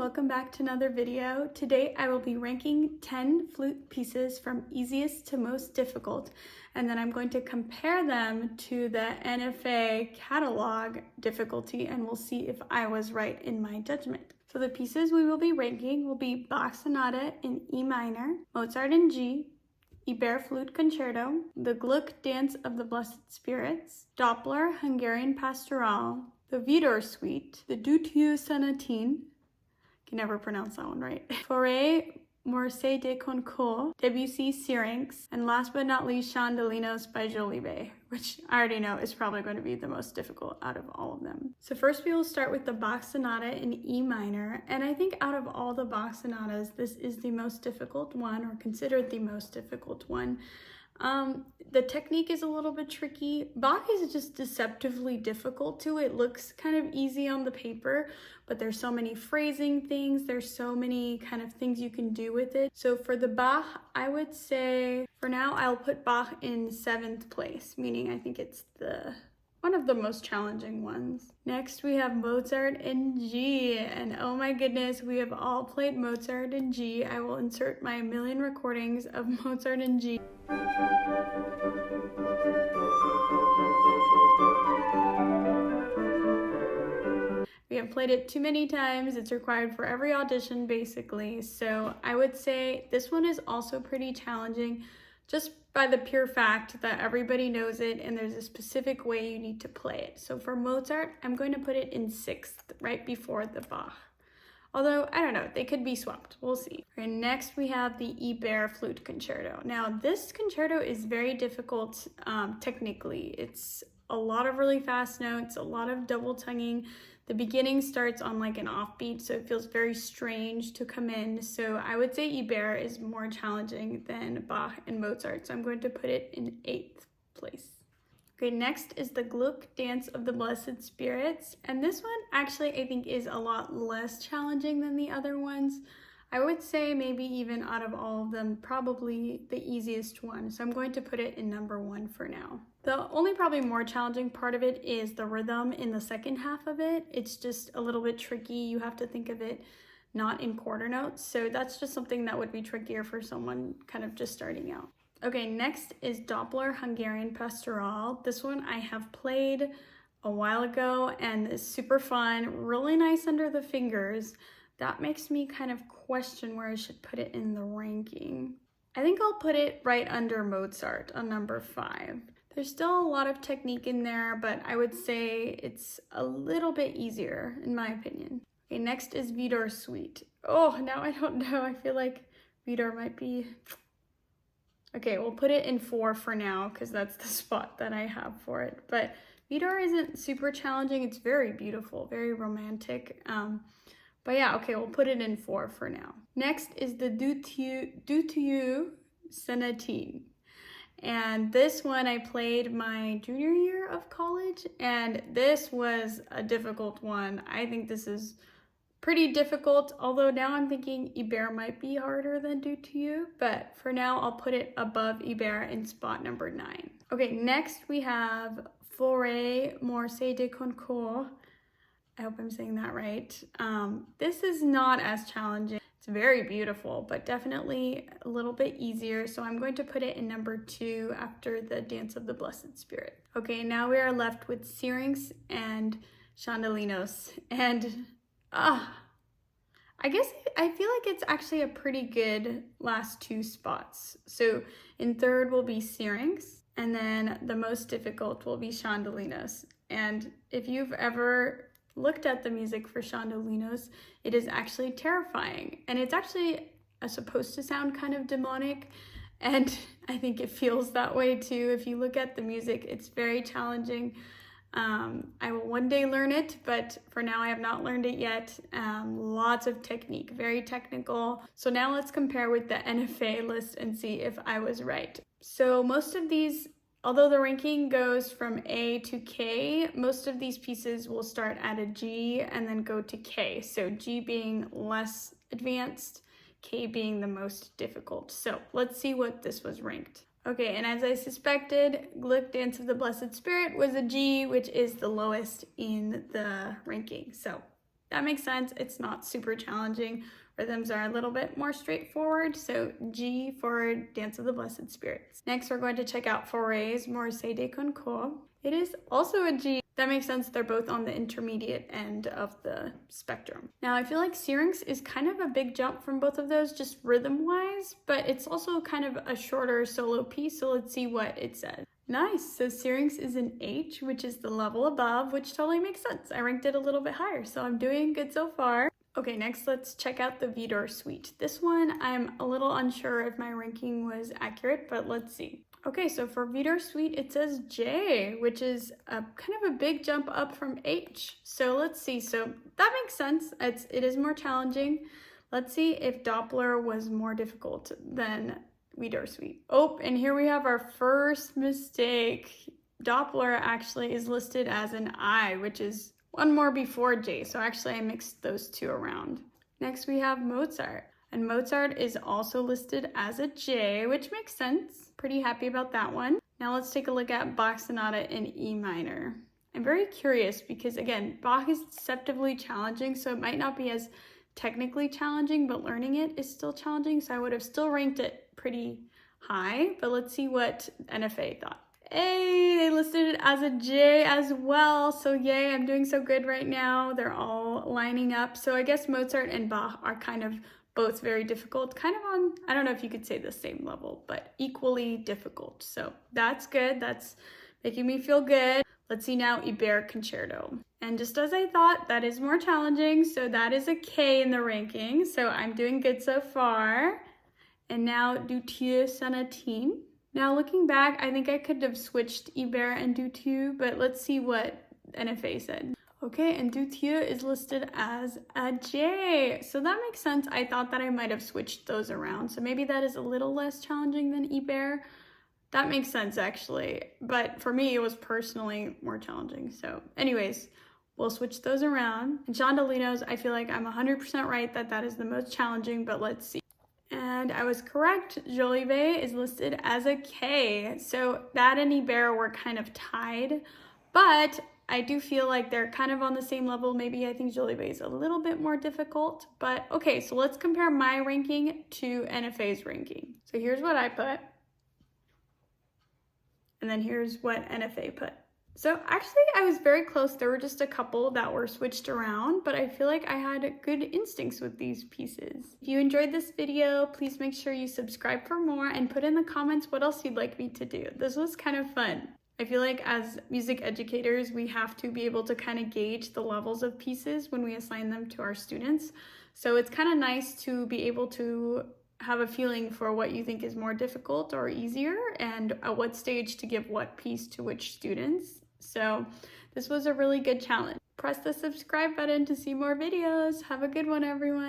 welcome back to another video. Today I will be ranking 10 flute pieces from easiest to most difficult, and then I'm going to compare them to the NFA catalog difficulty, and we'll see if I was right in my judgment. So the pieces we will be ranking will be Bach Sonata in E minor, Mozart in G, Ibert Flute Concerto, the Gluck Dance of the Blessed Spirits, Doppler Hungarian Pastoral, the Vidor Suite, the Dutilleux Sonatine, can never pronounce that one right, Fauré Morceau de Concours, Debussy Syrinx, and last but not least, Chandelinos by Jolivet, which I already know is probably going to be the most difficult out of all of them. So first we will start with the Bach Sonata in E minor, and I think out of all the Bach sonatas, this is the most difficult one, or considered the most difficult one. The technique is a little bit tricky. Bach is just deceptively difficult too. It looks kind of easy on the paper, but there's so many phrasing things. There's so many kind of things you can do with it. So for the Bach, I would say for now, I'll put Bach in 7th place, meaning I think it's one of the most challenging ones. Next, we have Mozart in G, and oh my goodness, we have all played Mozart in G. I will insert my million recordings of Mozart in G. We have played it too many times. It's required for every audition, basically. So I would say this one is also pretty challenging, just by the pure fact that everybody knows it and there's a specific way you need to play it. So for Mozart, I'm going to put it in 6th, right before the Bach. Although, I don't know, they could be swapped. We'll see. And next we have the Ibert Flute Concerto. Now, this concerto is very difficult technically. It's a lot of really fast notes, a lot of double tonguing. The beginning starts on like an offbeat, so it feels very strange to come in. So I would say Ibert is more challenging than Bach and Mozart, so I'm going to put it in 8th place. Okay, next is the Gluck Dance of the Blessed Spirits, and this one actually I think is a lot less challenging than the other ones. I would say maybe even out of all of them, probably the easiest one, so I'm going to put it in number 1 for now. The only probably more challenging part of it is the rhythm in the second half of it. It's just a little bit tricky. You have to think of it not in quarter notes, so that's just something that would be trickier for someone kind of just starting out. Okay, next is Doppler Hungarian Pastoral. This one I have played a while ago and it's super fun, really nice under the fingers. That makes me kind of question where I should put it in the ranking. I think I'll put it right under Mozart on number 5. There's still a lot of technique in there, but I would say it's a little bit easier in my opinion. Okay, next is Vidor Suite. Oh, now I don't know. I feel like Vidor might be... Okay, we'll put it in 4 for now because that's the spot that I have for it. But Vidor isn't super challenging. It's very beautiful, very romantic. But yeah, okay, we'll put it in 4 for now. Next is the Dutilleux Sonatine. And this one I played my junior year of college, and this was a difficult one. I think this is pretty difficult, although now I'm thinking Ibert might be harder than Dutilleux, but for now I'll put it above Ibert in spot number 9. Okay, next we have Fauré Morceau de Concours. I hope I'm saying that right. This is not as challenging. It's very beautiful, but definitely a little bit easier. So I'm going to put it in number 2 after the Dance of the Blessed Spirit. Okay, now we are left with Syrinx and Chandelinos. And I guess I feel like it's actually a pretty good last 2 spots. So in 3rd will be Syrinx, and then the most difficult will be Chandelinos. And if you've ever looked at the music for Chandelinos, it is actually terrifying, and it's actually supposed to sound kind of demonic, and I think it feels that way too. If you look at the music, it's very challenging. I will one day learn it, but for now I have not learned it yet. Lots of technique, very technical. So now let's compare with the NFA list and see if I was right. So most of these, although the ranking goes from A to K, most of these pieces will start at a G and then go to K. So G being less advanced, K being the most difficult. So let's see what this was ranked. Okay, and as I suspected, Gluck Dance of the Blessed Spirit was a G, which is the lowest in the ranking. So that makes sense. It's not super challenging. Rhythms are a little bit more straightforward. So G for Dance of the Blessed Spirits. Next, we're going to check out Fauré's Morceau de Concours. It is also a G. That makes sense. They're both on the intermediate end of the spectrum. Now, I feel like Syrinx is kind of a big jump from both of those, just rhythm-wise, but it's also kind of a shorter solo piece, so let's see what it says. Nice, so Syrinx is an H, which is the level above, which totally makes sense. I ranked it a little bit higher, so I'm doing good so far. Okay, next let's check out the Vidor Suite. This one, I'm a little unsure if my ranking was accurate, but let's see. Okay, so for Vidor Suite, it says J, which is a kind of a big jump up from H. So let's see, so that makes sense. It is more challenging. Let's see if Doppler was more difficult than Vidor Suite. Oh, and here we have our first mistake. Doppler actually is listed as an I, which is one more before J. So actually I mixed those two around. Next we have Mozart. And Mozart is also listed as a J, which makes sense. Pretty happy about that one. Now let's take a look at Bach Sonata in E minor. I'm very curious because again, Bach is deceptively challenging, so it might not be as technically challenging, but learning it is still challenging. So I would have still ranked it pretty high, but let's see what NFA thought. Hey, they listed it as a J as well. So yay, I'm doing so good right now. They're all lining up. So I guess Mozart and Bach are kind of both very difficult, kind of on, I don't know if you could say the same level, but equally difficult. So that's good. That's making me feel good. Let's see now Ibert Concerto. And just as I thought, that is more challenging. So that is a K in the ranking. So I'm doing good so far. And now Dutilleux Sonatine. Now looking back, I think I could have switched Ibert and Dutilleux, but let's see what NFA said. Okay, and Dutilleux is listed as a J. So that makes sense. I thought that I might have switched those around. So maybe that is a little less challenging than Ibert. That makes sense actually. But for me, it was personally more challenging. So anyways, we'll switch those around. And Chandelinos, I feel like I'm 100% right that that is the most challenging, but let's see. And I was correct. Jolivet is listed as a K. So that and Ibert were kind of tied, but I do feel like they're kind of on the same level. Maybe I think Jolivet is a little bit more difficult, but okay, so let's compare my ranking to NFA's ranking. So here's what I put, and then here's what NFA put. So actually I was very close. There were just a couple that were switched around, but I feel like I had good instincts with these pieces. If you enjoyed this video, please make sure you subscribe for more and put in the comments what else you'd like me to do. This was kind of fun. I feel like as music educators, we have to be able to kind of gauge the levels of pieces when we assign them to our students. So it's kind of nice to be able to have a feeling for what you think is more difficult or easier and at what stage to give what piece to which students. So this was a really good challenge. Press the subscribe button to see more videos. Have a good one, everyone.